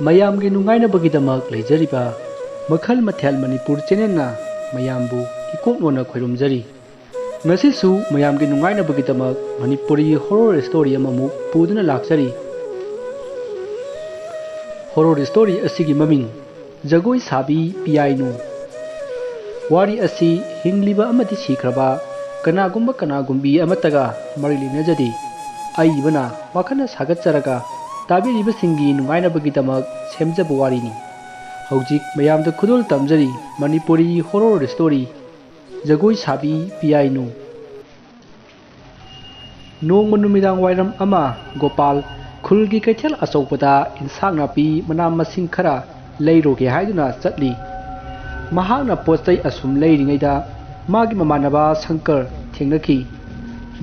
ꯃꯌꯥꯝꯒꯤ ꯅꯨꯡꯉꯥꯏꯅꯕꯒꯤꯗꯃꯛ ꯂꯩꯖꯔꯤꯕ ꯃꯈꯜ ꯃꯊꯦꯜ ꯃꯅꯤꯄꯨꯔ ꯆꯦꯅꯦꯜꯅ ꯃꯌꯥꯝꯕꯨ ꯏꯀꯣꯛꯅꯣꯅ ꯈꯣꯏꯔꯨꯝꯖꯔꯤ ꯉꯁꯤꯁꯨ ꯃꯌꯥꯝꯒꯤ ꯅꯨꯡꯉꯥꯏꯅꯕꯒꯤꯗꯃꯛ ꯃꯅꯤꯄꯨꯔꯤ ꯍꯣꯔꯔ ꯁ꯭ꯇꯣꯔꯤ ꯑꯃꯃꯨꯛ ꯄꯨꯗꯨꯅ ꯂꯥꯛꯆꯔꯤ ꯍꯣꯔꯔ ꯁ꯭ꯇꯣꯔꯤ ꯑꯁꯤꯒꯤ ꯃꯃꯤꯡ ꯖꯒꯣꯏ ꯁꯥꯕꯤ ꯄꯤꯌꯥꯏꯅꯨ ꯋꯥꯔꯤ ꯑꯁꯤ ꯍꯤꯡꯂꯤꯕ ꯑꯃꯗꯤ ꯁꯤꯈ꯭ꯔꯕ ꯀꯅꯥꯒꯨꯝꯕꯤ ꯑꯃꯠꯇꯒ ꯃꯔꯤ ꯂꯩꯅꯖꯗꯦ ꯑꯏꯕꯅ ꯋꯥꯈꯜꯅ ꯁꯥꯒꯠꯆꯔꯒ ꯇꯥꯕꯤꯔꯤꯕꯁꯤꯡꯒꯤ ꯅꯨꯡꯉꯥꯏꯅꯕꯒꯤꯗꯃꯛ ꯁꯦꯝꯖꯕ ꯋꯥꯔꯤꯅꯤ ꯍꯧꯖꯤꯛ ꯃꯌꯥꯝꯗ ꯈꯨꯗꯣꯜ ꯇꯝꯖꯔꯤ ꯃꯅꯤꯄꯨꯔꯤ ꯍꯣꯔꯔ ꯁ꯭ꯇꯣꯔꯤ ꯖꯒꯣꯏ ꯁꯥꯕꯤ ꯄꯤꯌꯥꯏꯅꯨ ꯅꯣꯡꯃ ꯅꯨꯃꯤꯗꯥꯡ ꯋꯥꯏꯔꯝ ꯑꯃ ꯒꯣꯄꯥꯜ ꯈꯨꯜꯒꯤ ꯀꯩꯊꯦꯜ ꯑꯆꯧꯕꯗ ꯏꯟꯁꯥꯡ ꯅꯥꯄꯤ ꯃꯅꯥ ꯃꯁꯤꯡ ꯈꯔ ꯂꯩꯔꯨꯒꯦ ꯍꯥꯏꯗꯨꯅ ꯆꯠꯂꯤ ꯃꯍꯥꯛꯅ ꯄꯣꯠꯆꯩ ꯑꯁꯨꯝ ꯂꯩꯔꯤꯉꯩꯗ मागी ममानबा शंकर थेंनखी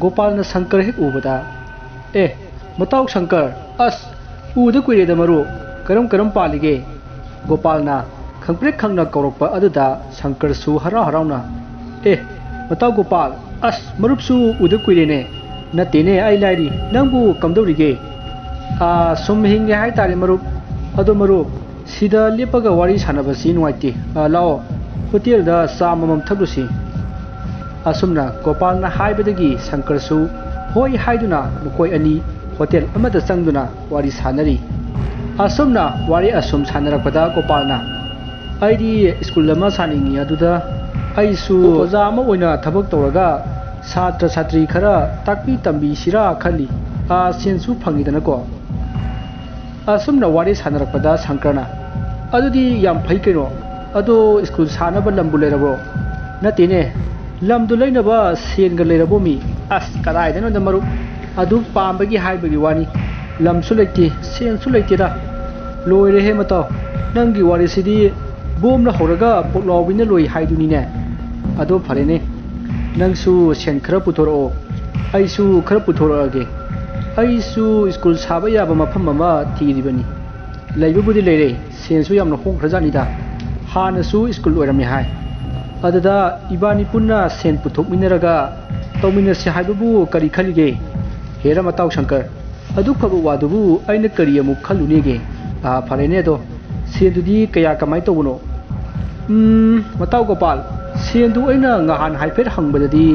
गोपालना शंकर हेक उबदा मताउ शंकर अस उद कुइरेदा मरु करम पालिगे गोपालना खंप्रे खंगना कौरपा अदुदा शंकर सु हरा हराउना मताउ गोपाल अस मरुपसु उद कुइरेने नतेने आई लाइरी नंबु कमदौरिगे सुम हिंगे हाय तारे मरुप अदो मरुप सिदा लेपगा वारी सानबसी नुवाइते लाओ होटेल दा साममम थबुसी असुमना गोपालना हाइबदगी शंकरसु होय हाइदुना मकोय अनि होटेल अमदा चंगदुना वारी सानरी असुमना वारी असुम सानरपदा गोपालना आइदी स्कूल अमा सानिंगी अदुदा आइसु ओजा अमा ओइना थबक तौरगा छात्र छात्री खरा ताकपी तंबी सिरा खली सेंसु फंगिदनको असुमना वारी सानरपदा शंकरना अदुदी याम फै कैनो अदो स्कूल सानबा लंबु लेरबो नतेने लमदु लैनबा सेनग लेरबो मी अस कदाइदनो द मरु अदु पामबगी हाइबगी वानी लमसु लैते सेनसु लैतेदा लोइरे हे मतो नंगी वारी सिदी बोमना होरगा पोक्लाविन लोइ हाइदुनिने अदो फरेने नंगसु सेन खरा पुथोरो आइसु खरा पुथोरगे आइसु स्कूल साबा याबा मफम अमा थिरिबनी लैबबुदि लेरे सेनसु यामना होंखरजानिदा हानसु स्कूल ओइरमे हाय अददा इबानी पुन्ना सेन पुथोकमिनरगा तौमिनसे हाइबबु करी खलिगे हेरा मताउ शंकर अदु खबु वादुबु आइना करी अमु खलुनेगे फरेने दो सेनदुदी कया कमाय तौबनो मताउ गोपाल सेनदु आइना ngahन हाइफेट हंगबददी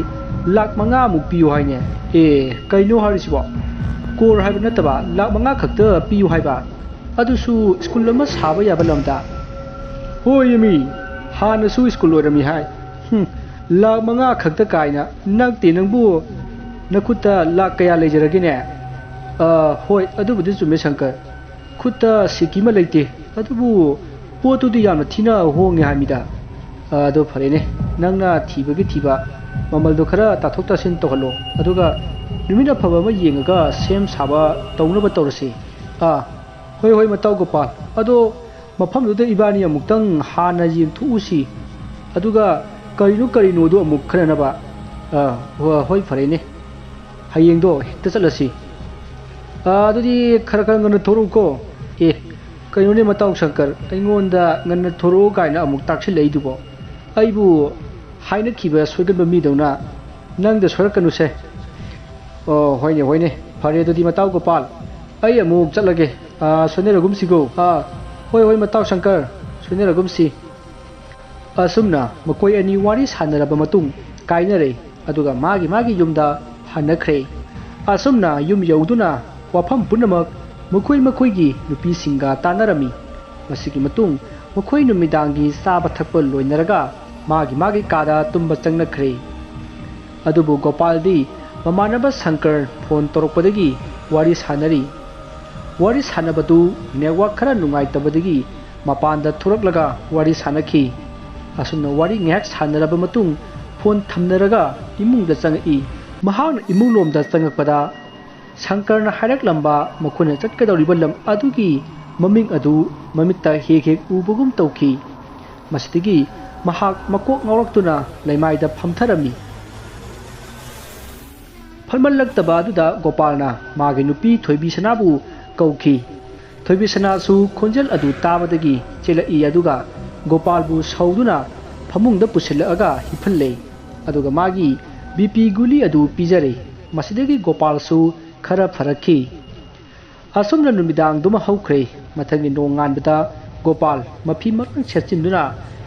लाख मंगा मु पियु हाइने कैनो हारिसिबो कोर हाइब नतबा लाख मंगा खक्ता पियु हाइबा अदुसु स्कूल अमा साबा याबा लमदा होयमी हानसु स्कूल ओरमी हाय लाख मंगा खक्ता कायना नगते नंबु नखुता लाख कया लेजरगेने होय अदुबुदि चुमे शंकर खुता सिकिमा लेते अदुबु पोतुदि यामना थिना होंगे हामिदा अदु फरेने नंगना थीबगी थीबा ममलदो खरा ताथोक तासिन तोहलो अदुगा नुमिना फबा मा येंगगा सेम साबा तौनबा तौरसे होय होय मताउ गोपाल अदो मफमदुदा इबानी अमुक्तंग हाना येंथुउसी अदुगा करिनो दो अमुक खरनबा होय फरेने हयेंदो हेक्ता चलसी अदुदी खरा खरा ngन थोरुको कइनोने मताउ शंकर अइंगोंदा ngन थोरो गायना अमुक ताक्सि लेइदुबो आइबु हाइना खिबा सोइगनबा मिदौना नंगदा सोरकनुसे होयने फरे दुदी मताउ गोपाल अइ अमुक चलगे सोने रगुमसिगो होय होय मताउ शंकर सोने रगुमसी असुमना मकोय अनि वारी सानरबा मतुंग काइनरे अदुगा मागी युमदा हनखरे असुमना युम यौदुना वाफम पुनमक मखोयगी नुपी सिंगा तानरमी मसिगी मतुंग मखोय नुमिदांगी साबा थकप लोइनरगा मागी कादा तुम्बा चंगनखरे अदुबु गोपालदी ममानबा शंकर फोन तोरपदगी वारी सानरी वारी सानबदु नेटवर्क खरा नुंगाइतबदगी मपानदा थोरकलगा वारी सानखी असुमना वारी ngak सानरबा मतुंग फोन थमनरगा इमुंगदा चंगई महान इमुंग लोमदा चंगकपदा शंकरना हायरक लंबा मखोने चटकदौरिबा लम अदुगी ममिंग अदु ममित्ता हेक उबगुम तौखी मसिदगी महाक मकोक ngaurakतुना लैमाइदा फमथरमी फलमलक्तबा अदुदा गोपालना मागे नुपी थोइबी सनाबु कौखी थोइबी सनासु खोंजल अदु ताबदगी चेलई अदुगा गोपालबु सौदुना फमुंगदा पुसिलअगा हिफल्ले अदुगा मागी बीपी गुली अदु पिजरे मसिदगी गोपालसु खरा फरखी असुमना नुमिदांग दुमा हौख्रे ꯃꯊꯪꯒꯤ ꯅꯣꯡꯉꯥꯟꯕꯗ ꯒꯣꯄꯥꯜ ꯃꯐꯤ ꯃꯔꯥꯡ ꯁꯦꯠꯆꯤꯟꯗꯨꯅ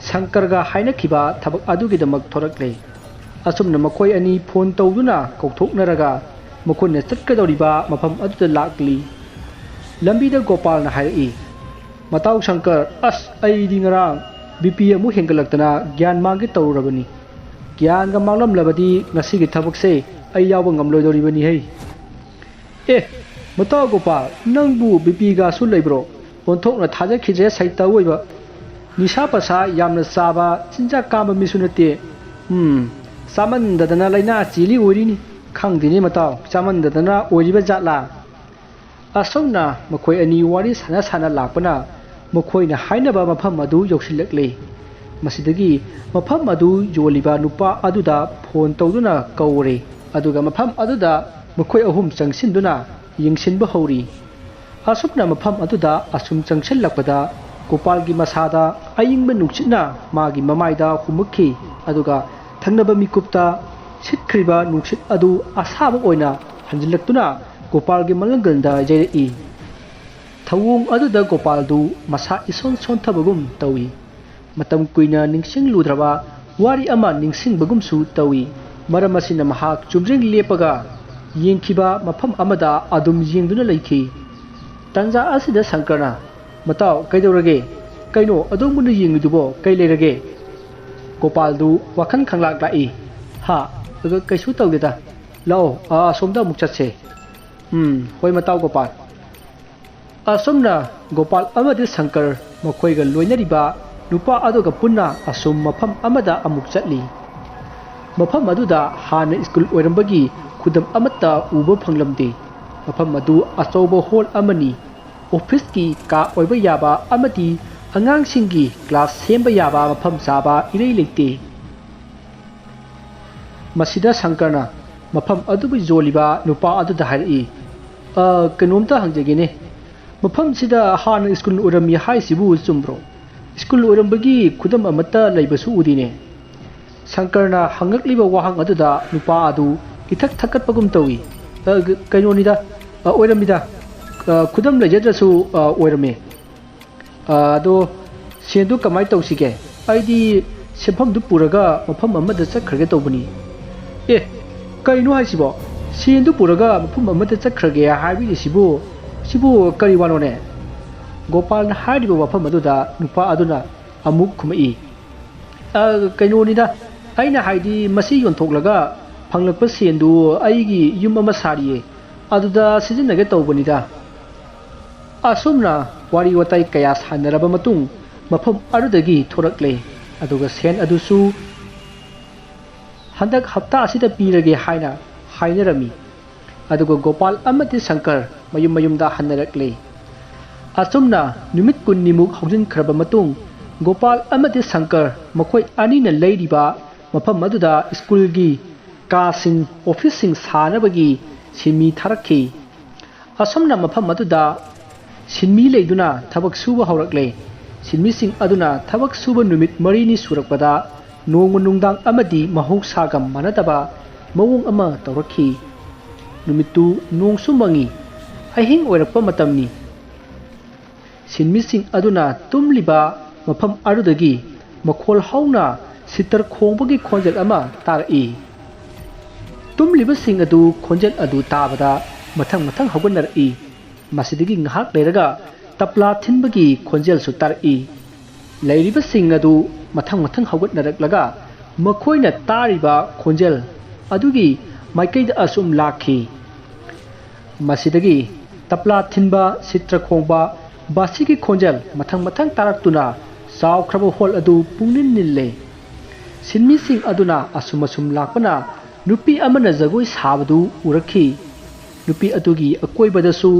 ꯁꯪꯀꯔꯒ ꯍꯥꯏꯅꯈꯤꯕ ꯊꯕꯛ ꯑꯗꯨꯒꯤꯗꯃꯛ ꯊꯣꯔꯛꯂꯦ꯫ ꯑꯁꯨꯝꯅ ꯃꯈꯣꯏ ꯑꯅꯤ ꯐꯣꯟ ꯇꯧꯗꯨꯅ ꯀꯧꯊꯣꯛꯅꯔꯒ ꯃꯈꯣꯏꯅ ꯆꯠꯀꯗꯧꯔꯤꯕ ꯃꯐꯝ ꯑꯗꯨꯗ ꯂꯥꯛꯂꯤ꯫ ꯂꯝꯕꯤꯗ ꯒꯣꯄꯥꯜꯅ ꯍꯥꯏꯔꯛꯏ, "ꯃꯇꯥꯎ ꯁꯪꯀꯔ, ꯑꯁ ꯑꯩꯗꯤ ꯉꯔꯥꯡ ꯕꯤꯄꯤ ꯑꯃꯨꯛ ꯍꯦꯟꯒꯠꯂꯛꯇꯅ ꯒ꯭ꯌꯥꯟ ꯃꯥꯡꯒꯦ ꯇꯧꯔꯨꯔꯕꯅꯤ꯫ ꯒ꯭ꯌꯥꯟꯒ ꯃꯥꯡꯂꯝꯂꯕꯗꯤ ꯉꯁꯤꯒꯤ ꯊꯕꯛꯁꯦ ꯑꯩ ꯌꯥꯎꯕ ꯉꯝꯂꯣꯏꯗꯧꯔꯤꯕꯅꯤꯍꯦ." "ꯑꯦ ꯃꯇꯥꯎ ꯒꯣꯄꯥꯜ, ꯅꯪꯕꯨ ꯕꯤꯄꯤꯒꯁꯨ ꯂꯩꯕ꯭ꯔꯣ? ꯑꯣꯟꯊꯣꯛꯅ ꯊꯥꯖꯈꯤꯗ꯭ꯔꯦ ꯁꯩꯇ ꯑꯣꯏꯕ꯫ ꯅꯤꯁꯥ ꯄꯁꯥ ꯌꯥꯝꯅ ꯆꯥꯕ, ꯆꯤꯟꯖꯥꯛ ꯀꯥꯝꯕ ꯃꯤꯁꯨ ꯅꯠꯇꯦ꯫ ꯆꯥꯃꯟꯗꯗꯅ ꯂꯩꯅꯥ ꯆꯦꯜꯂꯤ ꯑꯣꯏꯔꯤꯅꯤ꯫ ꯈꯪꯗꯦꯅꯦ ꯃꯇꯥꯎ, ꯆꯥꯃꯟꯗꯗꯅ ꯑꯣꯏꯔꯤꯕ ꯖꯥꯠꯂꯥ?" ꯑꯁꯨꯝꯅ ꯃꯈꯣꯏ ꯑꯅꯤ ꯋꯥꯔꯤ ꯁꯥꯟꯅ ꯂꯥꯛꯄꯅ ꯃꯈꯣꯏꯅ ꯍꯥꯏꯅꯕ ꯃꯐꯝ ꯑꯗꯨ ꯌꯧꯁꯤꯜꯂꯛꯂꯦ꯫ ꯃꯁꯤꯗꯒꯤ ꯃꯐꯝ ꯑꯗꯨ ꯌꯣꯜꯂꯤꯕ ꯅꯨꯄꯥ ꯑꯗꯨꯗ ꯐꯣꯟ ꯇꯧꯗꯨꯅ ꯀꯧꯔꯦ, ꯑꯗꯨꯒ ꯃꯐꯝ ꯑꯗꯨꯗ ꯃꯈꯣꯏ ꯑꯍꯨꯝ ꯆꯪꯁꯤꯟꯗꯨꯅ ꯌꯦꯡꯁꯤꯟꯕ ꯍꯧꯔꯤ꯫ ꯑꯁꯨꯝꯅ ꯃꯐꯝ ꯑꯗꯨꯗ ꯑꯁꯨꯝ ꯆꯪꯁꯤꯜꯂꯛꯄꯗ ꯒꯣꯄꯥꯜꯒꯤ ꯃꯁꯥꯗ ꯑꯏꯪꯕ ꯅꯨꯡꯁꯤꯠꯅ ꯃꯥꯒꯤ ꯃꯃꯥꯏꯗ ꯍꯨꯝꯃꯛꯈꯤ, ꯑꯗꯨꯒ ꯊꯪꯅꯕ ꯃꯤꯀꯨꯞꯇ ꯁꯤꯠꯈ꯭ꯔꯤꯕ ꯅꯨꯡꯁꯤꯠ ꯑꯗꯨ ꯑꯁꯥꯕ ꯑꯣꯏꯅ ꯍꯟꯖꯤꯜꯂꯛꯇꯨꯅ ꯒꯣꯄꯥꯜꯒꯤ ꯃꯪꯂꯥꯡꯒꯜꯗ ꯌꯩꯔꯛꯏ꯫ ꯊꯧꯑꯣꯡ ꯑꯗꯨꯗ ꯒꯣꯄꯥꯜꯗꯨ ꯃꯁꯥ ꯏꯁꯣꯟ ꯁꯣꯟꯊꯕꯒꯨꯝ ꯇꯧꯏ꯫ ꯃꯇꯝ ꯀꯨꯏꯅ ꯅꯤꯡꯁꯤꯡꯂꯨꯗ꯭ꯔꯕ ꯋꯥꯔꯤ ꯑꯃ ꯅꯤꯡꯁꯤꯡꯕꯒꯨꯝꯁꯨ ꯇꯧꯏ꯫ ꯃꯔꯝ ꯑꯁꯤꯅ ꯃꯍꯥꯛ ꯆꯨꯝꯗ꯭ꯔꯤꯡ ꯂꯦꯞꯄꯒ ꯌꯦꯡꯈꯤꯕ ꯃꯐꯝ ꯑꯃꯗ ꯑꯗꯨꯝ ꯌꯦꯡꯗꯨꯅ ꯂꯩꯈꯤ꯫ ꯇꯥꯟꯖꯥ ꯑꯁꯤꯗ ꯁꯪꯀꯔꯅ, "ꯃꯇꯥꯎ ꯀꯩꯗꯧꯔꯒꯦ? ꯀꯩꯅꯣ ꯑꯗꯣꯝ ꯃꯨꯟꯅ ꯌꯦꯡꯂꯤꯗꯨꯕꯣ? ꯀꯩ ꯂꯩꯔꯒꯦ?" ꯒꯣꯄꯥꯜꯗꯨ ꯋꯥꯈꯜ ꯈꯪꯂꯥꯛ ꯂꯥꯛꯏ꯫ "ꯀꯩꯁꯨ ꯇꯧꯗꯦꯗ, ꯂꯥꯛꯑꯣ ꯑꯁꯣꯝꯗ ꯑꯃꯨꯛ ꯆꯠꯁꯦ." "ꯍꯣꯏ ꯃꯇꯥꯎ ꯒꯣꯄꯥꯜ." ꯑꯁꯨꯝꯅ ꯒꯣꯄꯥꯜ ꯑꯃꯗꯤ ꯁꯪꯀꯔ ꯃꯈꯣꯏꯒ ꯂꯣꯏꯅꯔꯤꯕ ꯅꯨꯄꯥ ꯑꯗꯨꯒ ꯄꯨꯟꯅ ꯑꯁꯨꯝ ꯃꯐꯝ ꯑꯃꯗ ꯑꯃꯨꯛ ꯆꯠꯂꯤ꯫ ꯃꯐꯝ ꯑꯗꯨꯗ ꯍꯥꯟꯅ ꯁ꯭ꯀꯨꯜ ꯑꯣꯏꯔꯝꯕꯒꯤ ꯈꯨꯗꯝ ꯑꯃꯠꯇ ꯎꯕ ꯐꯪꯂꯝꯗꯦ꯫ ꯃꯐꯝ ꯑꯗꯨ ꯑꯆꯧꯕ ꯍꯣꯜ ꯑꯃꯅꯤ꯫ ꯑꯣꯐꯤꯁꯀꯤ ꯀꯥ ꯑꯣꯏꯕ ꯌꯥꯕ ꯑꯃꯗꯤ ꯑꯉꯥꯡꯁꯤꯡꯒꯤ ꯀ꯭ꯂꯥꯁ ꯁꯦꯝꯕ ꯌꯥꯕ ꯃꯐꯝ ꯆꯥꯕ ꯏꯔꯩ ꯂꯩꯇꯦ꯫ ꯃꯁꯤꯗ ꯁꯪꯀꯔꯅ ꯃꯐꯝ ꯑꯗꯨꯕꯨ ꯌꯣꯜꯂꯤꯕ ꯅꯨꯄꯥ ꯑꯗꯨꯗ ꯍꯥꯏꯔꯛꯏ, "ꯀꯩꯅꯣꯝꯇ ꯍꯪꯖꯒꯦꯅꯦ, ꯃꯐꯝꯁꯤꯗ ꯍꯥꯟꯅ ꯁ꯭ꯀꯨꯜ ꯑꯣꯏꯔꯝꯃꯤ ꯍꯥꯏꯁꯤꯕꯨ ꯆꯨꯝꯕ꯭ꯔꯣ? ꯁ꯭ꯀꯨꯜ ꯑꯣꯏꯔꯝꯕꯒꯤ ꯈꯨꯗꯝ ꯑꯃꯠꯇ ꯂꯩꯕꯁꯨ ꯎꯗꯦꯅꯦ." ꯁꯪꯀꯔꯅ ꯍꯪꯉꯛꯂꯤꯕ ꯋꯥꯍꯪ ꯑꯗꯨꯗ ꯅꯨꯄꯥ ꯑꯗꯨ ꯏꯊꯛ ꯊꯛꯀꯠꯄꯒꯨꯝ ꯇꯧꯏ꯫ "ꯀꯩꯅꯣꯅꯤꯗ, ꯑꯣꯏꯔꯝꯃꯤꯗ, ꯈꯨꯗꯝ ꯂꯩꯖꯗ꯭ꯔꯁꯨ ꯑꯣꯏꯔꯝꯃꯦ꯫ ꯑꯗꯣ ꯁꯦꯟꯗꯨ ꯀꯃꯥꯏ ꯇꯧꯁꯤꯒꯦ? ꯑꯩꯗꯤ ꯁꯦꯟꯐꯝꯗꯨ ꯄꯨꯔꯒ ꯃꯐꯝ ꯑꯃꯗ ꯆꯠꯈ꯭ꯔꯒꯦ ꯇꯧꯕꯅꯤ." "ꯑꯦ ꯀꯩꯅꯣ ꯍꯥꯏꯁꯤꯕꯣ? ꯁꯦꯟꯗꯨ ꯄꯨꯔꯒ ꯃꯐꯝ ꯑꯃꯗ ꯆꯠꯈ꯭ꯔꯒꯦ ꯍꯥꯏꯕꯤꯔꯤꯁꯤꯕꯨ ꯁꯤꯕꯨ ꯀꯔꯤ ꯋꯥꯅꯣꯅꯦ?" ꯒꯣꯄꯥꯜꯅ ꯍꯥꯏꯔꯤꯕ ꯋꯥꯐꯝ ꯑꯗꯨꯗ ꯅꯨꯄꯥ ꯑꯗꯨꯅ ꯑꯃꯨꯛ ꯈꯨꯝꯃꯛꯏ, "ꯀꯩꯅꯣꯅꯤꯗ, ꯑꯩꯅ ꯍꯥꯏꯗꯤ ꯃꯁꯤ ꯌꯣꯟꯊꯣꯛꯂꯒ ꯐꯪꯂꯛꯄ ꯁꯦꯟꯗꯨ ꯑꯩꯒꯤ ꯌꯨꯝ ꯑꯃ ꯁꯥꯔꯤꯌꯦ, ꯑꯗꯨꯗ ꯁꯤꯖꯤꯟꯅꯒꯦ ꯇꯧꯕꯅꯤꯗ." ꯑꯁꯨꯝꯅ ꯋꯥꯔꯤ ꯋꯥꯇꯥꯏ ꯀꯌꯥ ꯁꯥꯟꯅꯔꯕ ꯃꯇꯨꯡ ꯃꯐꯝ ꯑꯗꯨꯗꯒꯤ ꯊꯣꯔꯛꯂꯦ, ꯑꯗꯨꯒ ꯁꯦꯟ ꯑꯗꯨꯁꯨ ꯍꯟꯗꯛ ꯍꯞꯇꯥ ꯑꯁꯤꯗ ꯄꯤꯔꯒꯦ ꯍꯥꯏꯅ ꯍꯥꯏꯅꯔꯝꯃꯤ꯫ ꯑꯗꯨꯒ ꯒꯣꯄꯥꯜ ꯑꯃꯗꯤ ꯁꯪꯀꯔ ꯃꯌꯨꯝ ꯃꯌꯨꯝꯗ ꯍꯟꯅꯔꯛꯂꯦ꯫ ꯑꯁꯨꯝꯅ ꯅꯨꯃꯤꯠ 20ꯅꯤꯃꯨꯛ ꯍꯧꯖꯤꯟꯈ꯭ꯔꯕ ꯃꯇꯨꯡ ꯒꯣꯄꯥꯜ ꯑꯃꯗꯤ ꯁꯪꯀꯔ ꯃꯈꯣꯏ ꯑꯅꯤꯅ ꯂꯩꯔꯤꯕ ꯃꯐꯝ ꯑꯗꯨꯗ ꯁ꯭ꯀꯨꯜꯒꯤ ꯀꯥꯁꯤꯡ, ꯑꯣꯐꯤꯁꯁꯤꯡ ꯁꯥꯅꯕꯒꯤ ꯁꯤꯟꯃꯤ ꯊꯥꯔꯛꯈꯤ꯫ ꯑꯁꯨꯝꯅ ꯃꯐꯝ ꯑꯗꯨꯗ ꯁꯤꯟꯃꯤ ꯂꯩꯗꯨꯅ ꯊꯕꯛ ꯁꯨꯕ ꯍꯧꯔꯛꯂꯦ꯫ ꯁꯤꯟꯃꯤꯁꯤꯡ ꯑꯗꯨꯅ ꯊꯕꯛ ꯁꯨꯕ ꯅꯨꯃꯤꯠ 4ꯅꯤ ꯁꯨꯔꯛꯄꯗ ꯅꯣꯡꯃ ꯅꯨꯡꯗꯥꯡ ꯑꯃꯗꯤ ꯃꯍꯧꯁꯥꯒ ꯃꯥꯟꯅꯗꯕ ꯃꯑꯣꯡ ꯑꯃ ꯇꯧꯔꯛꯈꯤ꯫ ꯅꯨꯃꯤꯠꯇꯨ ꯅꯣꯡꯁꯨ ꯃꯪꯉꯤ, ꯑꯍꯤꯡ ꯑꯣꯏꯔꯛꯄ ꯃꯇꯝꯅꯤ꯫ ꯁꯤꯟꯃꯤꯁꯤꯡ ꯑꯗꯨꯅ ꯇꯨꯝꯂꯤꯕ ꯃꯐꯝ ꯑꯗꯨꯗꯒꯤ ꯃꯈꯣꯜ ꯍꯧꯅ ꯁꯤꯇꯔ ꯈꯣꯡꯕꯒꯤ ꯈꯣꯟꯖꯦꯜ ꯑꯃ ꯇꯥꯔꯛꯏ꯫ ꯇꯨꯝꯂꯤꯕꯁꯤꯡ ꯑꯗꯨ ꯈꯣꯟꯖꯦꯜ ꯑꯗꯨ ꯇꯥꯕꯗ ꯃꯊꯪ ꯃꯊꯪ ꯍꯧꯒꯠꯅꯔꯛꯏ꯫ ꯃꯁꯤꯗꯒꯤ ꯉꯥꯏꯍꯥꯛ ꯂꯩꯔꯒ ꯇꯞꯂꯥ ꯊꯤꯟꯕꯒꯤ ꯈꯣꯟꯖꯦꯜꯁꯨ ꯇꯥꯔꯛꯏ꯫ ꯂꯩꯔꯤꯕꯁꯤꯡ ꯑꯗꯨ ꯃꯊꯪ ꯃꯊꯪ ꯍꯧꯒꯠꯅꯔꯛꯂꯒ ꯃꯈꯣꯏꯅ ꯇꯥꯔꯤꯕ ꯈꯣꯟꯖꯦꯜ ꯑꯗꯨꯒꯤ ꯃꯥꯏꯀꯩꯗ ꯑꯁꯨꯝ ꯂꯥꯛꯈꯤ꯫ ꯃꯁꯤꯗꯒꯤ ꯇꯞꯂꯥ ꯊꯤꯟꯕ, ꯁꯤꯇ꯭ꯔ ꯈꯣꯡꯕ, ꯕꯥꯁꯤꯒꯤ ꯈꯣꯟꯖꯦꯜ ꯃꯊꯪ ꯃꯊꯪ ꯇꯥꯔꯛꯇꯨꯅ ꯆꯥꯎꯈ꯭ꯔꯕ ꯍꯣꯜ ꯑꯗꯨ ꯄꯨꯡꯅꯤꯜ ꯅꯤꯜꯂꯦ꯫ ꯁꯤꯟꯃꯤꯁꯤꯡ ꯑꯗꯨꯅ ꯑꯁꯨꯝ ꯂꯥꯛꯄꯅ ꯅꯨꯄꯤ ꯑꯃꯅ ꯖꯒꯣꯏ ꯁꯥꯕꯗꯨ ꯎꯔꯛꯈꯤ꯫ ꯅꯨꯄꯤ ꯑꯗꯨꯒꯤ ꯑꯀꯣꯏꯕꯗꯁꯨ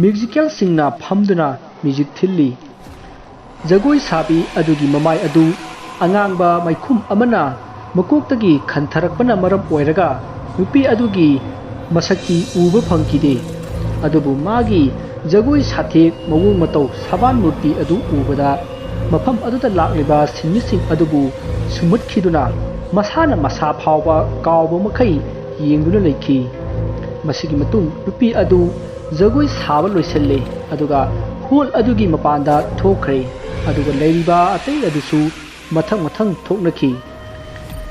ꯃ꯭ꯌꯨꯖꯤꯀꯦꯜꯁꯤꯡꯅ ꯐꯝꯗꯨꯅ ꯃ꯭ꯌꯨꯖꯤꯛ ꯊꯤꯜꯂꯤ꯫ ꯖꯒꯣꯏ ꯁꯥꯕꯤ ꯑꯗꯨꯒꯤ ꯃꯃꯥꯏ ꯑꯗꯨ ꯑꯉꯥꯡꯕ ꯃꯩꯈꯨꯝ ꯑꯃꯅ ꯃꯀꯣꯛꯇꯒꯤ ꯈꯟꯊꯔꯛꯄꯅ ꯃꯔꯝ ꯑꯣꯏꯔꯒ ꯅꯨꯄꯤ ꯑꯗꯨꯒꯤ ꯃꯁꯛꯇꯤ ꯎꯕ ꯐꯪꯈꯤꯗꯦ꯫ ꯑꯗꯨꯕꯨ ꯃꯥꯒꯤ ꯖꯒꯣꯏ ꯁꯥꯊꯦꯛ, ꯃꯑꯣꯡ ꯃꯇꯧ, ꯁꯕꯥꯟ ꯃꯨꯔꯇꯤ ꯑꯗꯨ ꯎꯕꯗ ꯃꯐꯝ ꯑꯗꯨꯗ ꯂꯥꯛꯂꯤꯕ ꯁꯤꯟꯃꯤꯁꯤꯡ ꯑꯗꯨꯕꯨ ꯁꯨꯝꯍꯠꯈꯤꯗꯨꯅ ꯃꯁꯥꯅ ꯃꯁꯥ ꯐꯥꯎꯕ ꯀꯥꯎꯕ ꯃꯈꯩ ꯌꯦꯡꯗꯨꯅ ꯂꯩꯈꯤ꯫ ꯃꯁꯤꯒꯤ ꯃꯇꯨꯡ ꯅꯨꯄꯤ ꯑꯗꯨ ꯖꯒꯣꯏ ꯁꯥꯕ ꯂꯣꯏꯁꯤꯜꯂꯦ, ꯑꯗꯨꯒ ꯍꯣꯜ ꯑꯗꯨꯒꯤ ꯃꯄꯥꯟꯗ ꯊꯣꯛꯈ꯭ꯔꯦ ꯑꯗꯨꯒ ꯂꯩꯔꯤꯕ ꯑꯇꯩ ꯑꯗꯨꯁꯨ ꯃꯊꯪ ꯊꯣꯛꯅꯈꯤ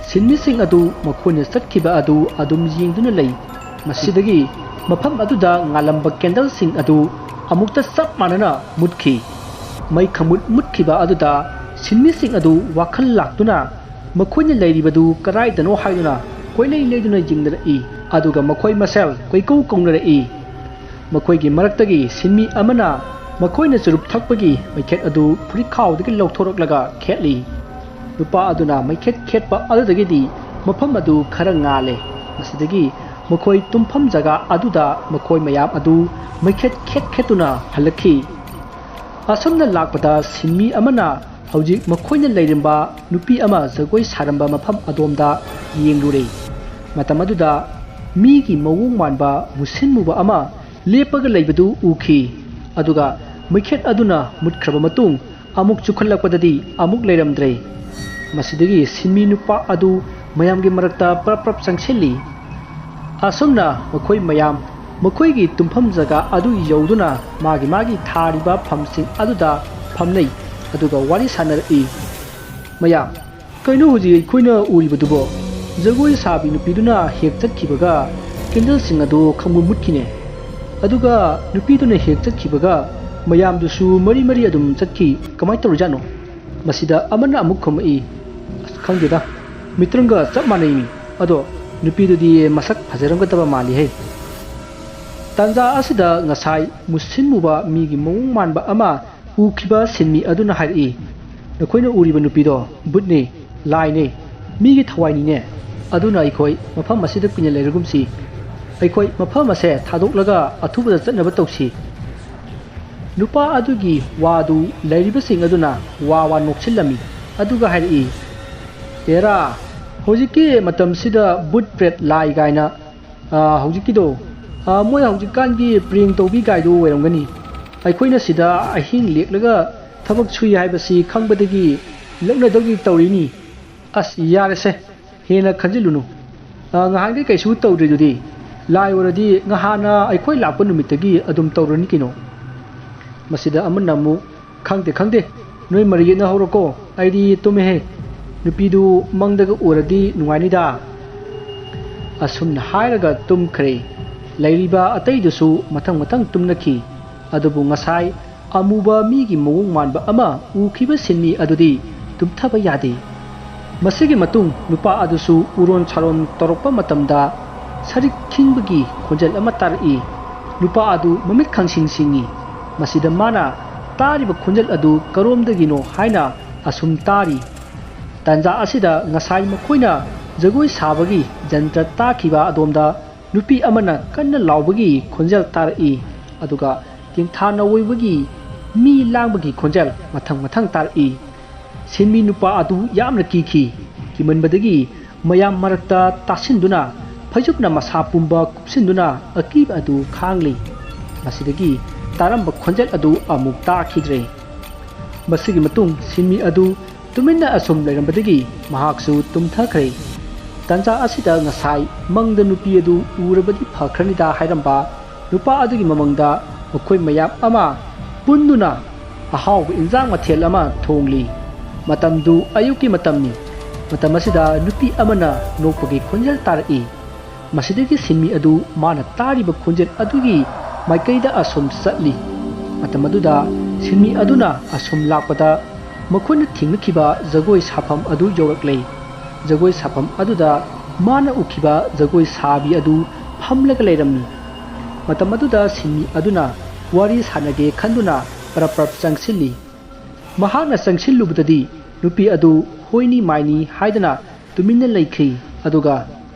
ꯁꯤꯟꯃꯤꯁꯤꯡ ꯑꯗꯨ ꯃꯈꯣꯏꯅ ꯆꯠꯈꯤꯕ ꯑꯗꯨ ꯑꯗꯨꯝ ꯌꯦꯡꯗꯨꯅ ꯂꯩ ꯃꯁꯤꯗꯒꯤ ꯃꯐꯝ ꯑꯗꯨꯗ ꯉꯥꯜꯂꯝꯕ ꯀꯦꯟꯗꯜꯁꯤꯡ ꯑꯗꯨ ꯑꯃꯨꯛꯇ ꯆꯞ ꯃꯥꯟꯅꯅ ꯃꯨꯠꯈꯤ ꯃꯩ ꯈꯪꯃꯨꯠ ꯃꯨꯠꯈꯤꯕ ꯑꯗꯨꯗ ꯁꯤꯟꯃꯤꯁꯤꯡ ꯑꯗꯨ ꯋꯥꯈꯜ ꯂꯥꯛꯇꯨꯅ ꯃꯈꯣꯏꯅ ꯂꯩꯔꯤꯕꯗꯨ ꯀꯗꯥꯏꯗꯅꯣ ꯍꯥꯏꯗꯨꯅ ꯀꯣꯏꯂꯩ ꯂꯩꯗꯨꯅ ꯌꯦꯡꯅꯔꯛꯏ ꯑꯗꯨꯒ ꯃꯈꯣꯏ ꯃꯁꯦꯜ ꯀꯣꯏꯀꯧ ꯀꯧꯅꯔꯛꯏ ꯃꯈꯣꯏꯒꯤ ꯃꯔꯛꯇꯒꯤ ꯁꯤꯟꯃꯤ ꯑꯃꯅ ꯃꯈꯣꯏꯅ ꯆꯨꯔꯨꯞ ꯊꯛꯄꯒꯤ ꯃꯩꯈꯦꯠ ꯑꯗꯨ ꯐꯨꯔꯤꯠꯈꯥꯎꯗꯒꯤ ꯂꯧꯊꯣꯔꯛꯂꯒ ꯈꯦꯠꯂꯤ ꯅꯨꯄꯥ ꯑꯗꯨꯅ ꯃꯩꯈꯦꯠ ꯈꯦꯠꯄ ꯑꯗꯨꯗꯒꯤꯗꯤ ꯃꯐꯝ ꯑꯗꯨ ꯈꯔ ꯉꯥꯜꯂꯦ ꯃꯁꯤꯗꯒꯤ ꯃꯈꯣꯏ ꯇꯨꯝꯐꯝ ꯖꯒꯥ ꯑꯗꯨꯗ ꯃꯈꯣꯏ ꯃꯌꯥꯝ ꯑꯗꯨ ꯃꯩꯈꯦꯠ ꯈꯦꯠꯇꯨꯅ ꯍꯜꯂꯛꯈꯤ ꯑꯁꯨꯝꯅ ꯂꯥꯛꯄꯗ ꯁꯤꯟꯃꯤ ꯑꯃꯅ ꯍꯧꯖꯤꯛ ꯃꯈꯣꯏꯅ ꯂꯩꯔꯝꯕ ꯅꯨꯄꯤ ꯑꯃ ꯖꯒꯣꯏ ꯁꯥꯔꯝꯕ ꯃꯐꯝ ꯑꯗꯣꯝꯗ ꯌꯦꯡꯂꯨꯔꯦ ꯃꯇꯝ ꯑꯗꯨꯗ ꯃꯤꯒꯤ ꯃꯑꯣꯡ ꯃꯥꯟꯕ ꯃꯨꯁꯤꯟ ꯃꯨꯕ ꯑꯃ ꯂꯦꯞꯄꯒ ꯂꯩꯕꯗꯨ ꯎꯈꯤ ꯑꯗꯨꯒ ꯃꯩꯈꯦꯠ ꯑꯗꯨꯅ ꯃꯨꯠꯈ꯭ꯔꯕ ꯃꯇꯨꯡ ꯑꯃꯨꯛ ꯆꯨꯈꯠꯂꯛꯄꯗꯗꯤ ꯑꯃꯨꯛ ꯂꯩꯔꯝꯗ꯭ꯔꯦ ꯃꯁꯤꯗꯒꯤ ꯁꯤꯟꯃꯤ ꯅꯨꯄꯥ ꯑꯗꯨ ꯃꯌꯥꯝꯒꯤ ꯃꯔꯛꯇ ꯄ꯭ꯔꯞ ꯆꯪꯁꯤꯜꯂꯤ ꯑꯁꯨꯝꯅ ꯃꯈꯣꯏ ꯃꯌꯥꯝ ꯃꯈꯣꯏꯒꯤ ꯇꯨꯝꯐꯝ ꯖꯒꯥ ꯑꯗꯨ ꯌꯧꯗꯨꯅ ꯃꯥꯒꯤ ꯊꯥꯔꯤꯕ ꯐꯝꯁꯤꯡ ꯑꯗꯨꯗ ꯐꯝꯅꯩ ꯑꯗꯨꯒ ꯋꯥꯔꯤ ꯁꯥꯟꯅꯔꯛꯏ ꯃꯌꯥꯝ ꯀꯩꯅꯣ ꯍꯧꯖꯤꯛ ꯑꯩꯈꯣꯏꯅ ꯎꯔꯤꯕꯗꯨꯕꯣ ꯖꯒꯣꯏ ꯁꯥꯕꯤ ꯅꯨꯄꯤꯗꯨꯅ ꯍꯦꯛ ꯆꯠꯈꯤꯕꯒ ꯀꯦꯟꯗꯜꯁꯤꯡ ꯑꯗꯨ ꯈꯪꯃꯨꯠ ꯃꯨꯠꯈꯤꯅꯦ ꯑꯗꯨꯒ ꯅꯨꯄꯤꯗꯨꯅ ꯍꯦꯛ ꯆꯠꯈꯤꯕꯒ ꯃꯌꯥꯝꯗꯨꯁꯨ ꯃꯔꯤ ꯑꯗꯨꯝ ꯆꯠꯈꯤ ꯀꯃꯥꯏ ꯇꯧꯔꯤꯖꯥꯠꯅꯣ ꯃꯁꯤꯗ ꯑꯃꯅ ꯑꯃꯨꯛ ꯈꯨꯝꯃꯛꯏ ꯈꯪꯗꯦꯗ ꯃꯤꯇ꯭ꯔꯪꯒ ꯆꯞ ꯃꯥꯟꯅꯩꯃꯤ ꯑꯗꯣ ꯅꯨꯄꯤꯗꯨꯗꯤ ꯃꯁꯛ ꯐꯖꯔꯝꯒꯗꯕ ꯃꯥꯜꯂꯤꯍꯦ ꯇꯥꯟꯖꯥ ꯑꯁꯤꯗ ꯉꯁꯥꯏ ꯃꯨꯁꯤꯟ ꯃꯨꯕ ꯃꯤꯒꯤ ꯃꯑꯣꯡ ꯃꯥꯟꯕ ꯑꯃ ꯎꯈꯤꯕ ꯁꯤꯟꯃꯤ ꯑꯗꯨꯅ ꯍꯥꯏꯔꯛꯏ ꯅꯈꯣꯏꯅ ꯎꯔꯤꯕ ꯅꯨꯄꯤꯗꯣ ꯕꯨꯠꯅꯤ ꯂꯥꯏꯅꯤ ꯃꯤꯒꯤ ꯊꯋꯥꯏꯅꯤꯅꯦ ꯑꯗꯨꯅ ꯑꯩꯈꯣꯏ ꯃꯐꯝ ꯑꯁꯤꯗ ꯀꯨꯏꯅ ꯂꯩꯔꯒꯨꯝꯁꯤ ꯑꯩꯈꯣꯏ ꯃꯐꯝ ꯑꯁꯦ ꯊꯥꯗꯣꯛꯂꯒ ꯑꯊꯨꯕꯗ ꯆꯠꯅꯕ ꯇꯧꯁꯤ ꯅꯨꯄꯥ ꯑꯗꯨꯒꯤ ꯋꯥꯗꯨ ꯂꯩꯔꯤꯕꯁꯤꯡ ꯑꯗꯨꯅ ꯋꯥ ꯅꯣꯛꯁꯤꯜꯂꯝꯃꯤ ꯑꯗꯨꯒ ꯍꯥꯏꯔꯛꯏ ꯑꯦꯔꯥ ꯍꯧꯖꯤꯛꯀꯤ ꯃꯇꯝꯁꯤꯗ ꯕꯨꯠ ꯄ꯭ꯔꯦꯠ ꯂꯥꯏ ꯒꯥꯏꯅ ꯍꯧꯖꯤꯛꯀꯤꯗꯣ ꯃꯣꯏ ꯍꯧꯖꯤꯛꯀꯥꯟꯒꯤ ꯄ꯭ꯔꯦꯡ ꯇꯧꯕꯤ ꯒꯥꯏꯗꯨ ꯑꯣꯏꯔꯝꯒꯅꯤ ꯑꯩꯈꯣꯏꯅ ꯁꯤꯗ ꯑꯍꯤꯡ ꯂꯦꯛꯂꯒ ꯊꯕꯛ ꯁꯨꯏ ꯍꯥꯏꯕꯁꯤ ꯈꯪꯕꯗꯒꯤ ꯂꯛꯅꯗꯧꯒꯤ ꯇꯧꯔꯤꯅꯤ ꯑꯁ ꯌꯥꯔꯦꯁꯦ ꯍꯦꯟꯅ ꯈꯟꯖꯤꯜꯂꯨꯅꯨ ꯉꯍꯥꯟꯒꯤ ꯀꯩꯁꯨ ꯇꯧꯗ꯭ꯔꯤꯗꯨꯗꯤ ꯂꯥꯏ ꯑꯣꯏꯔꯗꯤ ꯉꯍꯥꯟꯅ ꯑꯩꯈꯣꯏ ꯂꯥꯛꯄ ꯅꯨꯃꯤꯠꯇꯒꯤ ꯑꯗꯨꯝ ꯇꯧꯔꯅꯤ ꯀꯩꯅꯣ ꯃꯁꯤꯗ ꯑꯃꯅ ꯑꯃꯨꯛ ꯈꯪꯗꯦ ꯅꯣꯏ ꯃꯔꯤ ꯌꯦꯠꯅꯍꯧꯔꯣꯀꯣ ꯑꯩꯗꯤ ꯇꯨꯝꯃꯦꯍꯦ ꯅꯨꯄꯤꯗꯨ ꯃꯪꯗꯒ ꯎꯔꯗꯤ ꯅꯨꯡꯉꯥꯏꯅꯤꯗ ꯑꯁꯨꯝꯅ ꯍꯥꯏꯔꯒ ꯇꯨꯝꯈ꯭ꯔꯦ ꯂꯩꯔꯤꯕ ꯑꯇꯩꯗꯨꯁꯨ ꯃꯊꯪ ꯇꯨꯝꯅꯈꯤ ꯑꯗꯨꯕꯨ ꯉꯁꯥꯏ ꯑꯃꯨꯕ ꯃꯤꯒꯤ ꯃꯑꯣꯡ ꯃꯥꯟꯕ ꯑꯃ ꯎꯈꯤꯕ ꯁꯤꯟꯃꯤ ꯑꯗꯨꯗꯤ ꯇꯨꯝꯊꯕ ꯌꯥꯗꯦ ꯃꯁꯤꯒꯤ ꯃꯇꯨꯡ ꯅꯨꯄꯥ ꯑꯗꯨꯁꯨ ꯎꯔꯣꯟ ꯁꯥꯔꯣꯟ ꯇꯧꯔꯛꯄ ꯃꯇꯝꯗ ꯁꯔꯤꯛ ꯈꯤꯡꯕꯒꯤ ꯈꯣꯟꯖꯦꯜ ꯑꯃ ꯇꯥꯔꯛꯏ ꯅꯨꯄꯥ ꯑꯗꯨ ꯃꯃꯤꯠ ꯈꯪꯁꯤꯡ ꯃꯁꯤꯗ ꯃꯥꯅ ꯇꯥꯔꯤꯕ ꯈꯣꯟꯖꯦꯜ ꯑꯗꯨ ꯀꯔꯣꯝꯗꯒꯤꯅꯣ ꯍꯥꯏꯅ ꯑꯁꯨꯝ ꯇꯥꯔꯤ ꯇꯥꯟꯖꯥ ꯑꯁꯤꯗꯉꯁꯥꯏ ꯃꯈꯣꯏꯅ ꯖꯒꯣꯏ ꯁꯥꯕꯒꯤ ꯖꯟꯇ꯭ꯔ ꯇꯥꯈꯤꯕ ꯑꯗꯣꯝꯗ ꯅꯨꯄꯤ ꯑꯃꯅ ꯀꯟꯅ ꯂꯥꯎꯕꯒꯤ ꯈꯣꯟꯖꯦꯜ ꯇꯥꯔꯛꯏ ꯑꯗꯨꯒ ꯇꯦꯡꯊꯥ ꯅꯧꯋꯏꯕꯒꯤ ꯃꯤ ꯂꯥꯡꯕꯒꯤ ꯈꯣꯟꯖꯦꯜ ꯃꯊꯪ ꯇꯥꯔꯛꯏ ꯁꯤꯟꯃꯤ ꯅꯨꯄꯥ ꯑꯗꯨ ꯌꯥꯝꯅ ꯀꯤꯃꯟꯕꯗꯒꯤ ꯃꯌꯥꯝ ꯃꯔꯛꯇ ꯇꯥꯁꯤꯟꯗꯨꯅ ꯐꯩꯖꯨꯞꯅ ꯃꯁꯥ ꯄꯨꯝꯕ ꯀꯨꯞꯁꯤꯟꯗꯨꯅ ꯑꯀꯤꯕ ꯑꯗꯨ ꯈꯥꯡꯂꯤ ꯃꯁꯤꯗꯒꯤ ꯇꯥꯔꯝꯕ ꯈꯣꯟꯖꯦꯜ ꯑꯗꯨ ꯑꯃꯨꯛ ꯇꯥꯈꯤꯗ꯭ꯔꯦ ꯃꯁꯤꯒꯤ ꯃꯇꯨꯡ ꯁꯤꯟꯃꯤ ꯑꯗꯨ ꯇꯨꯃꯤꯟꯅ ꯑꯁꯨꯝ ꯂꯩꯔꯝꯕꯗꯒꯤ ꯃꯍꯥꯛꯁꯨ ꯇꯨꯝꯊꯈ꯭ꯔꯦ ꯇꯥꯟꯖꯥ ꯑꯁꯤꯗ ꯉꯁꯥꯏ ꯃꯪꯗ ꯅꯨꯄꯤ ꯑꯗꯨ ꯎꯔꯕꯗꯤ ꯐꯈ꯭ꯔꯅꯤꯗ ꯍꯥꯏꯔꯝꯕ ꯅꯨꯄꯥ ꯑꯗꯨꯒꯤ ꯃꯃꯪꯗ ꯃꯈꯣꯏ ꯃꯌꯥꯝ ꯑꯃ ꯄꯨꯟꯗꯨꯅ ꯑꯍꯥꯎꯕ ꯏꯟꯖꯥꯡ ꯃꯊꯦꯜ ꯑꯃ ꯊꯣꯡꯂꯤ ꯃꯇꯝꯗꯨ ꯑꯌꯨꯛꯀꯤ ꯃꯇꯝꯅꯤ ꯃꯇꯝ ꯑꯁꯤꯗ ꯅꯨꯄꯤ ꯑꯃꯅ ꯅꯣꯛꯄꯒꯤ ꯈꯣꯟꯖꯦꯜ ꯇꯥꯔꯛꯏ ꯃꯁꯤꯗꯒꯤ ꯁꯤꯟꯃꯤ ꯑꯗꯨ ꯃꯥꯅ ꯇꯥꯔꯤꯕ ꯈꯣꯟꯖꯦꯜ ꯑꯗꯨꯒꯤ ꯃꯥꯏꯀꯩꯗ ꯑꯁꯨꯝ ꯆꯠꯂꯤ ꯃꯇꯝ ꯑꯗꯨꯗ ꯁꯤꯟꯃꯤ ꯑꯗꯨꯅ ꯑꯁꯨꯝ ꯂꯥꯛꯄꯗ ꯃꯈꯣꯏꯅ ꯊꯦꯡꯅꯈꯤꯕ ꯖꯒꯣꯏ ꯁꯥꯐꯝ ꯑꯗꯨ ꯌꯧꯔꯛꯂꯦ ꯖꯒꯣꯏ ꯁꯥꯐꯝ ꯑꯗꯨꯗ ꯃꯥꯅ ꯎꯈꯤꯕ ꯖꯒꯣꯏ ꯁꯥꯕꯤ ꯑꯗꯨ ꯐꯝꯂꯒ ꯂꯩꯔꯝꯃꯤ ꯃꯇꯝ ꯑꯗꯨꯗ ꯁꯤꯟꯃꯤ ꯑꯗꯨꯅ ꯋꯥꯔꯤ ꯁꯥꯟꯅꯒꯦ ꯈꯟꯗꯨꯅ ꯄ꯭ꯔꯞ ꯆꯪꯁꯤꯜꯂꯤ ꯃꯍꯥꯛꯅ ꯆꯪꯁꯤꯜꯂꯨꯕꯗꯗꯤ ꯅꯨꯄꯤ ꯑꯗꯨ ꯍꯣꯏꯅꯤ ꯃꯥꯏꯅꯤ ꯍꯥꯏꯗꯅ ꯇꯨꯃꯤꯟꯅ ꯂꯩꯈꯤ ꯑꯗꯨꯒ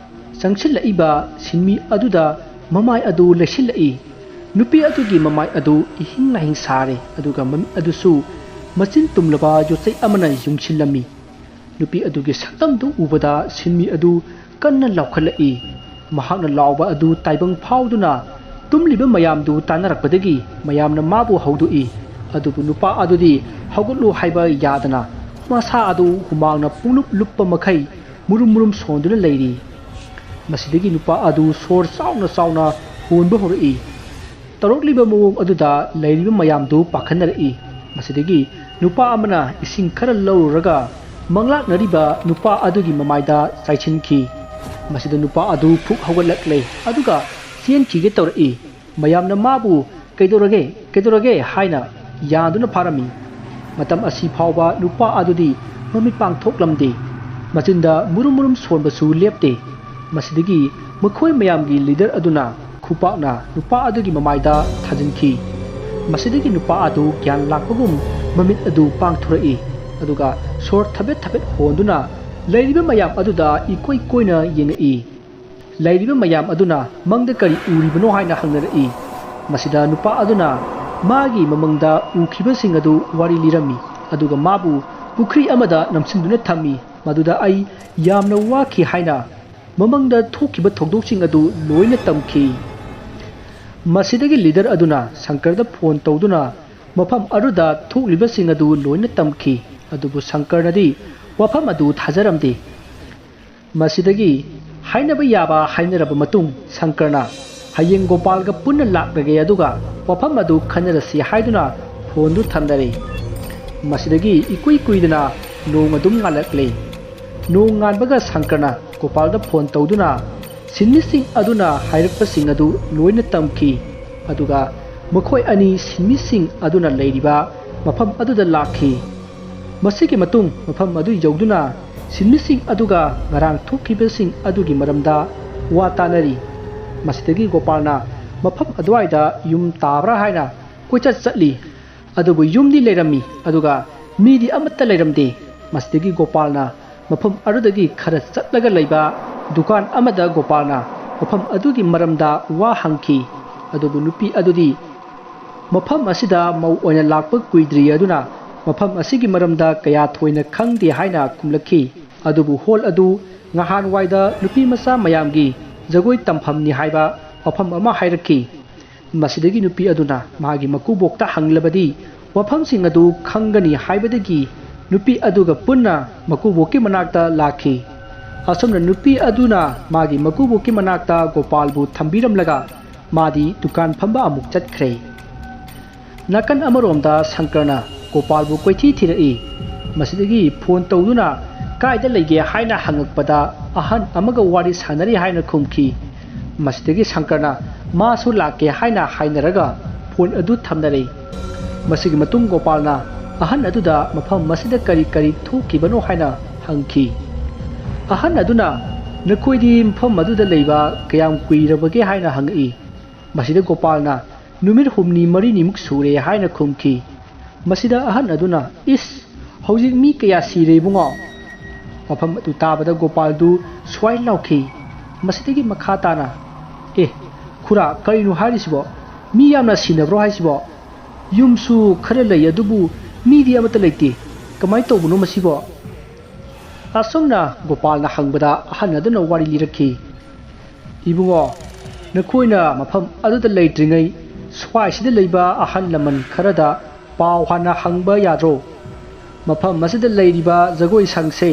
ꯆꯪꯁꯤꯜꯂꯛꯏꯕ ꯁꯤꯟꯃꯤ ꯑꯗꯨꯗ ꯃꯃꯥꯏ ꯑꯗꯨ ꯂꯩꯁꯤꯜꯂꯛꯏ ꯅꯨꯄꯤ ꯑꯗꯨꯒꯤ ꯃꯃꯥꯏ ꯑꯗꯨ ꯏꯍꯤꯡ ꯂꯥꯍꯤꯡ ꯁꯥꯔꯦ ꯑꯗꯨꯒ ꯃꯃꯤꯠ ꯑꯗꯨꯁꯨ ꯃꯆꯤꯟ ꯇꯨꯝꯂꯕ ꯌꯣꯠꯆꯩ ꯑꯃꯅ ꯌꯨꯡꯁꯤꯜꯂꯝꯃꯤ ꯅꯨꯄꯤ ꯑꯗꯨꯒꯤ ꯁꯛꯇꯝꯗꯨ ꯎꯕꯗ ꯁꯤꯟꯃꯤ ꯑꯗꯨ ꯀꯟꯅ ꯂꯥꯎꯈꯠꯂꯛꯏ ꯃꯍꯥꯛꯅ ꯂꯥꯎꯕ ꯑꯗꯨ ꯇꯥꯏꯕꯪ ꯐꯥꯎꯗꯨꯅ ꯇꯨꯝꯂꯤꯕ ꯃꯌꯥꯝꯗꯨ ꯇꯥꯟꯅꯔꯛꯄꯗꯒꯤ ꯃꯌꯥꯝꯅ ꯃꯥꯕꯨ ꯍꯧꯗꯣꯛꯏ ꯑꯗꯨꯕꯨ ꯅꯨꯄꯥ ꯑꯗꯨꯗꯤ ꯍꯧꯒꯠꯂꯨ ꯍꯥꯏꯕ ꯌꯥꯗꯅ ꯃꯁꯥ ꯑꯗꯨ ꯍꯨꯃꯥꯡꯅ ꯄꯨꯡꯂꯨꯞ ꯂꯨꯞꯄ ꯃꯈꯩ ꯃꯨꯔꯨꯝ ꯁꯣꯟꯗꯨꯅ ꯂꯩꯔꯤ ꯃꯁꯤꯗꯒꯤ ꯅꯨꯄꯥ ꯑꯗꯨ ꯁꯣꯔ ꯆꯥꯎꯅ ꯍꯣꯟꯕ ꯍꯧꯔꯛꯏ ꯇꯧꯔꯛꯂꯤꯕ ꯃꯑꯣꯡ ꯑꯗꯨꯗ ꯂꯩꯔꯤꯕ ꯃꯌꯥꯝꯗꯨ ꯄꯥꯈꯠꯅꯔꯛꯏ꯫ ꯃꯁꯤꯗꯒꯤ ꯅꯨꯄꯥ ꯑꯃꯅ ꯏꯁꯤꯡ ꯈꯔ ꯂꯧꯔꯨꯔꯒ ꯃꯪꯂꯥꯛꯅꯔꯤꯕ ꯅꯨꯄꯥ ꯑꯗꯨꯒꯤ ꯃꯃꯥꯏꯗ ꯆꯥꯏꯁꯤꯟꯈꯤ꯫ ꯃꯁꯤꯗ ꯅꯨꯄꯥ ꯑꯗꯨ ꯐꯨꯛ ꯍꯧꯒꯠꯂꯛꯂꯦ ꯑꯗꯨꯒ ꯆꯦꯟꯈꯤꯒꯦ ꯇꯧꯔꯛꯏ꯫ ꯃꯌꯥꯝꯅ ꯃꯥꯕꯨ ꯀꯩꯗꯧꯔꯒꯦ ꯍꯥꯏꯅ ꯌꯥꯟꯗꯨꯅ ꯐꯥꯔꯝꯃꯤ꯫ ꯃꯇꯝ ꯑꯁꯤ ꯐꯥꯎꯕ ꯅꯨꯄꯥ ꯑꯗꯨꯗꯤ ꯃꯃꯤꯠ ꯄꯥꯡꯊꯣꯛꯂꯝꯗꯦ, ꯃꯆꯤꯟꯗ ꯃꯨꯔꯨꯝ ꯃꯨꯔꯨꯝ ꯁꯣꯟꯕꯁꯨ ꯂꯦꯞꯇꯦ꯫ ꯃꯁꯤꯗꯒꯤ ꯃꯈꯣꯏ ꯃꯌꯥꯝꯒꯤ ꯂꯤꯗꯔ ꯑꯗꯨꯅ ꯈꯨꯄꯥꯛꯅ ꯅꯨꯄꯥ ꯑꯗꯨꯒꯤ ꯃꯃꯥꯏꯗ ꯊꯥꯖꯤꯟꯈꯤ꯫ ꯃꯁꯤꯗꯒꯤ ꯅꯨꯄꯥ ꯑꯗꯨ ꯒ꯭ꯌꯥꯟ ꯂꯥꯛꯄꯒꯨꯝ ꯃꯃꯤꯠ ꯑꯗꯨ ꯄꯥꯡꯊꯣꯔꯛꯏ ꯑꯗꯨꯒ ꯁꯣꯔ ꯊꯕꯦꯠ ꯊꯕꯦꯠ ꯍꯣꯟꯗꯨꯅ ꯂꯩꯔꯤꯕ ꯃꯌꯥꯝ ꯑꯗꯨꯗ ꯏꯀꯣꯏ ꯀꯣꯏꯅ ꯌꯦꯡꯉꯛꯏ꯫ ꯂꯩꯔꯤꯕ ꯃꯌꯥꯝ ꯑꯗꯨꯅ ꯃꯪꯗ ꯀꯔꯤ ꯎꯔꯤꯕꯅꯣ ꯍꯥꯏꯅ ꯍꯪꯅꯔꯛꯏ꯫ ꯃꯁꯤꯗ ꯅꯨꯄꯥ ꯑꯗꯨꯅ ꯃꯥꯒꯤ ꯃꯃꯪꯗ ꯎꯈꯤꯕꯁꯤꯡ ꯑꯗꯨ ꯋꯥꯔꯤ ꯂꯤꯔꯝꯃꯤ ꯑꯗꯨꯒ ꯃꯥꯕꯨ ꯄꯨꯈ꯭ꯔꯤ ꯑꯃꯗ ꯅꯝꯁꯤꯟꯗꯨꯅ ꯊꯝꯃꯤ, ꯃꯗꯨꯗ ꯑꯩ ꯌꯥꯝꯅ ꯋꯥꯈꯤ ꯍꯥꯏꯅ ꯃꯃꯪꯗ ꯊꯣꯛꯈꯤꯕ ꯊꯧꯗꯣꯛꯁꯤꯡ ꯑꯗꯨ ꯂꯣꯏꯅ ꯇꯝꯈꯤ꯫ ꯃꯁꯤꯗꯒꯤ ꯂꯤꯗꯔ ꯑꯗꯨꯅ ꯁꯪꯀꯔꯗ ꯐꯣꯟ ꯇꯧꯗꯨꯅ ꯃꯐꯝ ꯑꯗꯨꯗ ꯊꯣꯛꯂꯤꯕꯁꯤꯡ ꯑꯗꯨ ꯂꯣꯏꯅ ꯇꯝꯈꯤ, ꯑꯗꯨꯕꯨ ꯁꯪꯀꯔꯅꯗꯤ ꯋꯥꯐꯝ ꯑꯗꯨ ꯊꯥꯖꯔꯝꯗꯦ꯫ ꯃꯁꯤꯗꯒꯤ ꯍꯥꯏꯅꯕ ꯌꯥꯕ ꯍꯥꯏꯅꯔꯕ ꯃꯇꯨꯡ ꯁꯪꯀꯔꯅ ꯍꯌꯦꯡ ꯒꯣꯄꯥꯜꯒ ꯄꯨꯟꯅ ꯂꯥꯛꯂꯒꯦ ꯑꯗꯨꯒ ꯋꯥꯐꯝ ꯑꯗꯨ ꯈꯟꯅꯔꯁꯤ ꯍꯥꯏꯗꯨꯅ ꯐꯣꯟꯗꯨ ꯊꯝꯅꯔꯦ꯫ ꯃꯁꯤꯗꯒꯤ ꯏꯀꯨꯏ ꯀꯨꯏꯗꯅ ꯅꯣꯡ ꯑꯗꯨꯝ ꯉꯥꯜꯂꯛꯂꯦ꯫ ꯅꯣꯡ ꯉꯥꯟꯕꯒ ꯁꯪꯀꯔꯅ ꯒꯣꯄꯥꯜꯗ ꯐꯣꯟ ꯇꯧꯗꯨꯅ ꯁꯤꯟꯃꯤꯁꯤꯡ ꯑꯗꯨꯅ ꯍꯥꯏꯔꯛꯄꯁꯤꯡ ꯑꯗꯨ ꯂꯣꯏꯅ ꯇꯝꯈꯤ ꯑꯗꯨꯒ ꯃꯈꯣꯏ ꯑꯅꯤ ꯁꯤꯟꯃꯤꯁꯤꯡ ꯑꯗꯨꯅ ꯂꯩꯔꯤꯕ ꯃꯐꯝ ꯑꯗꯨꯗ ꯂꯥꯛꯈꯤ꯫ ꯃꯁꯤꯒꯤ ꯃꯇꯨꯡ ꯃꯐꯝ ꯑꯗꯨ ꯌꯧꯗꯨꯅ ꯁꯤꯟꯃꯤꯁꯤꯡ ꯑꯗꯨꯒ ꯉꯔꯥꯡ ꯊꯣꯛꯈꯤꯕꯁꯤꯡ ꯑꯗꯨꯒꯤ ꯃꯔꯝꯗ ꯋꯥ तानरी। मसिदगी गोपालना मफम अदवाइदा युम ताब्रा हाइना कोइचत चटली अदुबु युमदी लेरम्मी अदुगा मीदी अमत्ता लेरमदे। मसिदगी गोपालना मफम अदुदगी खरा चटलगा लैबा दुकान अमदा गोपालना मफम अदुगी मरमदा वा हंखी अदुबु नुपी अदुदी मफम असिदा मौ ओइना लाक्प कुइद्री अदुना मफम असिगी मरमदा कया थोइना खंगदे हाइना कुमलखी। अदुबु होल अदु ngahàn waida nupi masa mayamgi jagoi tamphamni haiba wafam ama hairaki। masidagi nupi aduna magi makubokta hanglabadi wafam sing adu khangani haibadagi nupi aduga punna makuboki manakta lakhi। asomna nupi aduna magi makuboki manakta gopalbu thambiramlaga madi dukan phamba amuk chatkhre। nakan amaromda sankarna gopalbu koithi thirai। masidagi phone tawduna कायदा लेगे हाइना हंगकपदा अहन अमगा वारी सानरी हाइना खुमखी। मसिदगी शंकरना मासु लाके हाइना हाइनरगा phone अदु थमनरे। मसिगी मतुंग गोपालना अहन अदुदा मफम मसिदा करी करी थोकिबनो हाइना हंखी। अहन अदुना नखोइदी मफम अदुदा लेबा कयाम कुइरबगे हाइना हंगई। मसिदा गोपालना नुमित हुमनी मरिनी मुक सुरे हाइना खुमखी। मसिदा अहन अदुना इस हौजिक मी कया सिरे बुंगो। मफम अदु ताबदा गोपालदु स्वाइ लाउखी। मसिदगी मखा ताना ए खुरा करिनु हारिसिबो मी यामना सिनब्रो हाइसिबो युमसु खरे लई अदुबु मीदी अमता लेते कमाइ तौबनो मसिबो। असोमना गोपालना हंगबदा अहन अदुना वारी लिरखी। इबुंगो नखोइना मफम अदुदा लेट्रिङै स्वाइसिदा लैबा अहन लमन खरदा पाव हाना हंगबा याद्रो। मफम मसिदा लैरिबा जगोइ संगसे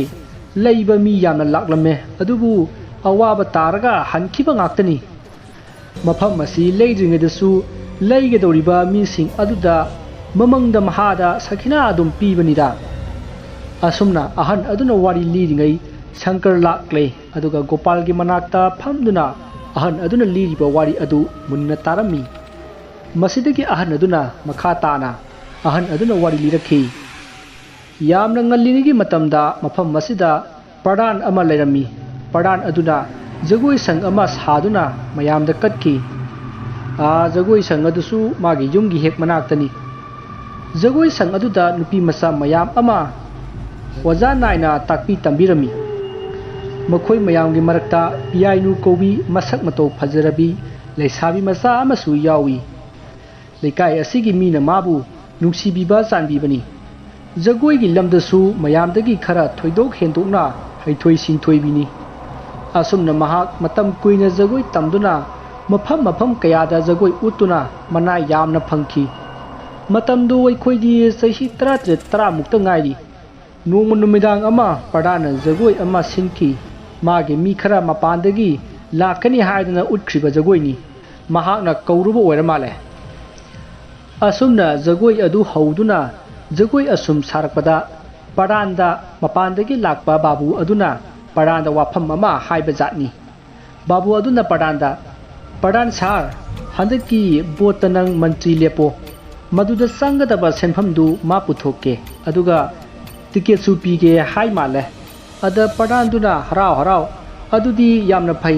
लैबा मी यामना लाक्लमे अदुबु अवाबा तारगा हनखिबा ngaktani। मफम मसी लैद्रिङैदसु लैगदौरिबा मीसिंग अदुदा ममंगदा महादा सखिना अदुम पीबनिदा। असुमना अहन अदुना वारी लिरिङै शंकर लाक्ले अदुगा गोपालगी मनाक्ता फमदुना अहन अदुना लिरिबा वारी अदु मुन्ना तारमी। मसिदगी अहन अदुना मखा ताना अहन अदुना वारी लिरखी। यामना ngaliningi matamda mafam masida pradhan ama leirami। pradhan aduna jagoi sang ama saduna mayamda katki। jagoi sang adusu magi yumgi hek manaktani। jagoi sang aduda nupi masa mayam ama waja naina takpi tambirami। makhoi mayamgi marakta piyainu kobi masak mato phajarabi leisabi masa amasu yawi। leikai asigi mina mabu nungsibiba chanbibani। Jagoi की लमदसु मयामदगी खरा थोइदोक हेंदोकना हैथोइ सिंथोइबिनी। असुमना महाक मतम कुइना जगोई तमदुना मफम मफम कयादा जगोई उतुना मना यामना फंखी। मतमदु वैखोइदी चही 13 मुक्ता ngairi। नोंम नुमिदांग अमा पडाना जगोई अमा सिनखी। मागे मी खरा मपानदगी लाकनी हायदना उतख्रिबा जगोइनी। महाकना कौरुबा ओइरा माले। asumna jagoi adu hauduna jagoi asum sarakpada paranda mapandagi lakpa babu aduna paranda wafam ama haiba jatni babu aduna paranda paran sar handaki botanang mantri lepo maduda sangadaba senfamdu ma puthokke aduga ticket su pige hai male ada paranduna harau harau adudi yamna phai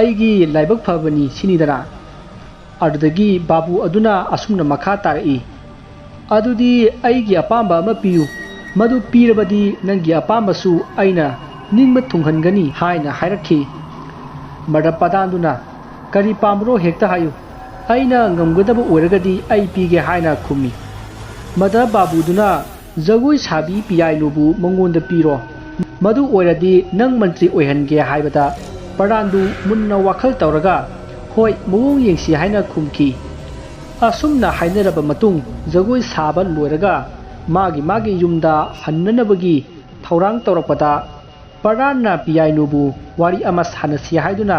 aigi laibak phabani sinidara adudagi babu aduna asumna makha tarai adudi aigi apamba ama piyu madu pirabadi nangi apamba su aina ningba thunghangani haina hairakhi mada padanduna kari pamro hekta hayu aina ngamgadaba oiragadi ai pige haina khumi mada babuduna jagoi sabi piyai lubu mangonda piro madu oiradi nang mantri oihange haibada parandu munna wakhal tawraga hoi mawong yengsi haina khumki asumna hainaraba matung jagoi saba loiraga magi yumda hannanabagi thaurang tawrakpada paranna piyai lubu wari ama sanasi haiduna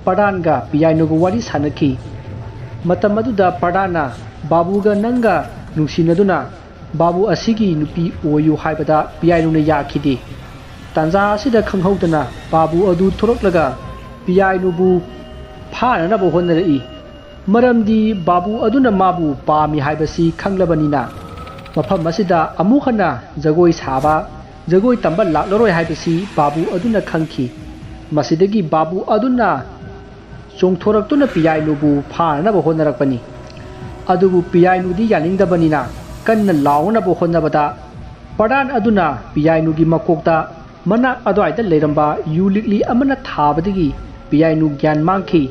paranga piyai lubu wari sanaki matam aduda parana babuga nanga nungsinaduna babu asigi nupi oyu haibada piyai luna yakhidi tanja asida khanghaudana babu adu thoroklaga piyai nubu phanana bo honrai maramdi babu aduna mabu pami haibasi khanglabanina mafam asida amukhana jagoi saba jagoi tamba laklaroi haibasi babu aduna khangki masidagi babu aduna chongthoraktuna piyai nubu phanana bo honarakpani adubu piyai nudi yaningdabanina kanna launa bo honabada paran aduna piyai nugi makokta mana adwaida leiramba yulikli amana thabadagi piyai nu gyan mangki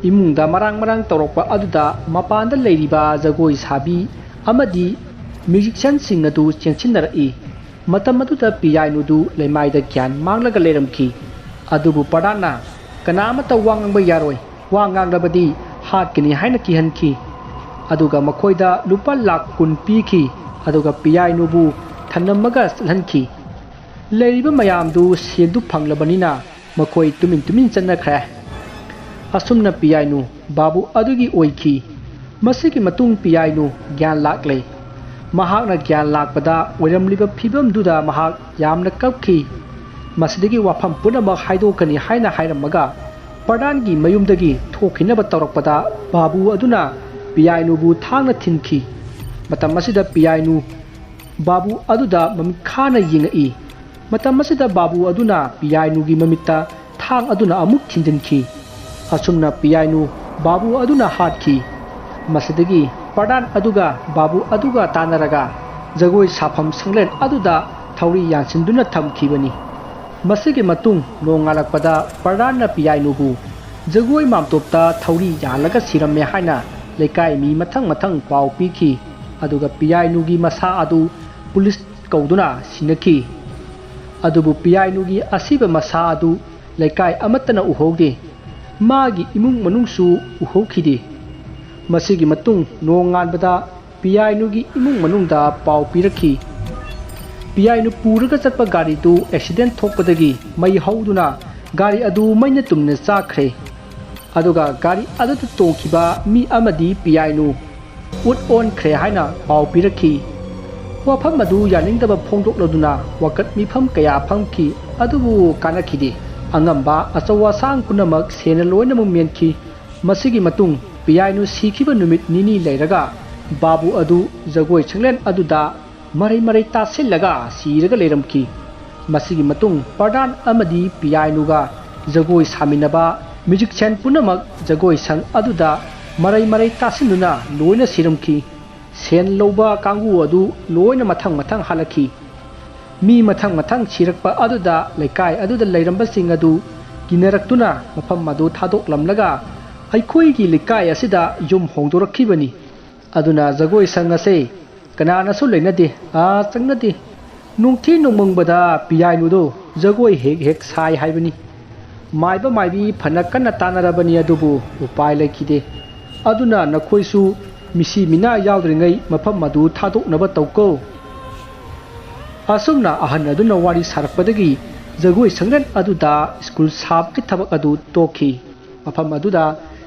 imungda marang tawrokpa aduda mapanda leiriba jagoi sabi amadi musician sing adu chengchinnarai matam aduda piyai nudu leimaida gyan manglaga leiramki adubu parana kanamata wangangba yaroi wanganglabadi hatkini haina kihanki aduga makoida lupa lakh kun piki aduga piyai nubu thanamaga salhanki leiriba mayamdu sendu phanglabanina makoi tumin channakhre asumna piyai nu babu adugi oiki masigi matung piyai nu gyan lakle mahakna gyan lakpada oiramliba phibam duda mahak yamna kapki masidagi wafam punamak haidokani haina hairamaga parangi mayumdagi thokhinaba tawrakpada babu aduna piyai nubu thangna thinki matam asida piyai nu babu aduda mamkhana yingai matam asida babu aduna piyai nugi mamitta thang aduna amuk thindinki asumna piyai nu babu aduna hatki masidagi paran aduga babu aduga tanaraga jagoi safam sanglen aduda thauri yansinduna thamkhibani masigi matung nongalakpada paranna piyai nubu jagoi mamtopta thauri yalaga siramme haina lekai mi mathang pau piki aduga piyai nugi masa adu police kauduna sinaki adubu piyai nugi asiba masa adu lekai amatana uhogde magi imung manungsu uhokhide masigi matung nongalbada piyai nugi imung manungda pau pirakhi piyai nu puraga chatpa gari tu accident thokpadagi mai hauduna gari adu maina tumna chakhre aduga gari adu tongkiba mi amadi piyai nu ut on khre haina pau pirakhi wafam adu yaningdaba phongdokladuna wakat mifam kaya phamki adubu kanakhide angamba achawa sang punamak sena loina mumenki masigi matung piyai nu sikhiba numit nini leiraga babu adu jagoi changlen aduda marai tasillaga siraga leiramki masigi matung pardan amadi piyai nuga jagoi saminaba music chen punamak jagoi sang aduda marai tasinuna loina siramki sen loba kangu adu loina mathang halaki mi mathang sirakpa aduda lekai aduda leiramba sing adu kinaraktuna mafam adu thadoklamlaga aikhoi gi lekai asida yum hongdorakhibani aduna jagoi sang ase kanana su leinade changnade nungthi nungmangbada piyai nudo jagoi hek sai haibani maiba maibi phanakana tanarabani adubu upai lekhide aduna nakhoisu misi mina yaudringai mafam madu thadoknaba tauko asumna ahan aduna wari sarpadagi jagoi sangren aduda school sabki thabak adu tokhi mafam aduda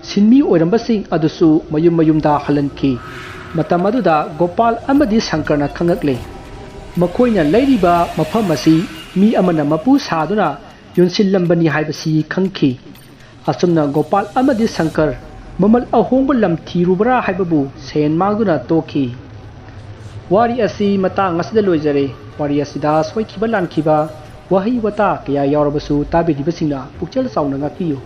sinmi oirambasing adusu mayumda halanki ꯃꯇꯝ ꯑꯗꯨꯗ ꯒꯣꯄꯥꯜ ꯑꯃꯗꯤ ꯁꯪꯀꯔꯅ ꯈꯪꯉꯛꯂꯦ ꯃꯈꯣꯏꯅ ꯂꯩꯔꯤꯕ ꯃꯐꯝ ꯑꯁꯤ ꯃꯤ ꯑꯃꯅ ꯃꯄꯨ ꯁꯥꯗꯨꯅ ꯌꯣꯟꯁꯤꯜꯂꯝꯕꯅꯤ ꯍꯥꯏꯕꯁꯤ ꯈꯪꯈꯤ ꯑꯁꯨꯝꯅ ꯒꯣꯄꯥꯜ ꯑꯃꯗꯤ ꯁꯪꯀꯔ ꯃꯃꯜ ꯑꯍꯣꯡꯕ ꯂꯝ ꯊꯤꯔꯨꯕ꯭ꯔꯥ ꯍꯥꯏꯕꯕు ꯁꯦꯟ ꯃꯥꯡꯗꯨꯅ ꯇꯣꯛꯈꯤ ꯋꯥꯔꯤ ꯑꯁꯤ ꯃꯇꯥꯡ ꯑꯁꯤꯗ ꯂꯣꯏꯖꯔꯦ ꯋꯥꯔꯤ ꯑꯁꯤꯗ ꯁꯣꯏꯈꯤꯕ ꯂꯥꯟꯈꯤꯕ ꯋꯥꯍꯩ ꯋꯥꯇꯥ ꯀꯌꯥ ꯌꯥꯎꯔꯕꯁꯨ ꯇꯥꯕꯤꯔꯤꯕꯁꯤꯡꯅ ꯄꯨꯛꯆꯦꯜ ꯆꯥꯎꯅ ꯉꯥꯛꯄꯤꯌꯨ